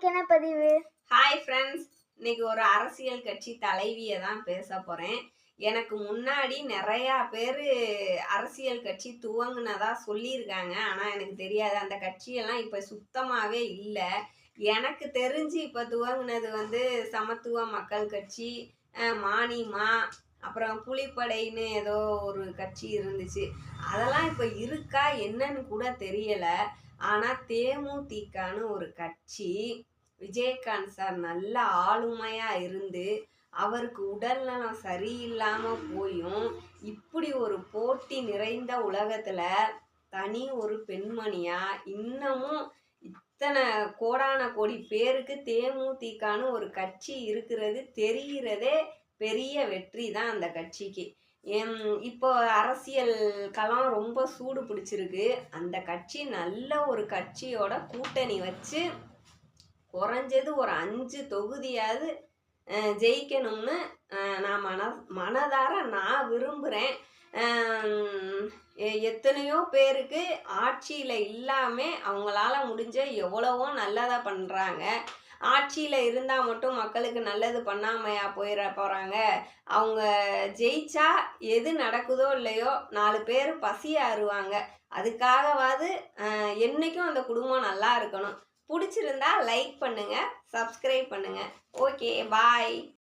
இன்னைக்கு என்ன பதிவு? ஹாய் ஃப்ரெண்ட்ஸ், இன்னைக்கு ஒரு அரசியல் கட்சி தலைவியை தான் பேச போறேன். எனக்கு முன்னாடி நிறையா பேர் அரசியல் கட்சி துவங்குனதா சொல்லியிருக்காங்க. ஆனால் எனக்கு தெரியாது, அந்த கட்சியெல்லாம் இப்போ சுத்தமாகவே இல்லை. எனக்கு தெரிஞ்சு இப்போ துவங்குனது சமத்துவ மக்கள் கட்சி, மானிமா, அப்புறம் புலிப்படைன்னு ஏதோ ஒரு கட்சி இருந்துச்சு. அதெல்லாம் இப்போ இருக்கா என்னன்னு கூட தெரியலை. ஆனால் தேமுதிகன்னு ஒரு கட்சி, விஜயகாந்த் சார் நல்ல ஆளுமையாக இருந்து அவருக்கு உடல்நலம் சரியில்லாமல் போயும் இப்படி ஒரு போட்டி நிறைந்த உலகத்தில் தனி ஒரு பெண்மணியாக இன்னமும் இத்தனை கோடான கோடி பேருக்கு தேமுதிகன்னு ஒரு கட்சி இருக்கிறது தெரிகிறதே பெரிய வெற்றி தான் அந்த கட்சிக்கு. இப்போ அரசியல் களம் ரொம்ப சூடு பிடிச்சிருக்கு. அந்த கட்சி நல்ல ஒரு கட்சியோட கூட்டணி வச்சு குறைஞ்சது ஒரு 5 தொகுதியாவது ஜெயிக்கணும்னு நான் மனதார நான் விரும்புகிறேன். எத்தனையோ பேருக்கு ஆட்சியில் இல்லாமல் அவங்களால முடிஞ்ச எவ்வளவோ நல்லதாக பண்ணுறாங்க. ஆட்சியில் இருந்தால் மட்டும் மக்களுக்கு நல்லது பண்ணாமையா போயிட போகிறாங்க. அவங்க ஜெயிச்சா எது நடக்குதோ இல்லையோ 4 பேர் பசியை அறுவாங்க. அதுக்காகவாது என்றைக்கும் அந்த குடும்பம் நல்லா இருக்கணும். பிடிச்சிருந்தா லைக் பண்ணுங்கள், சப்ஸ்கிரைப் பண்ணுங்கள். ஓகே, பாய்.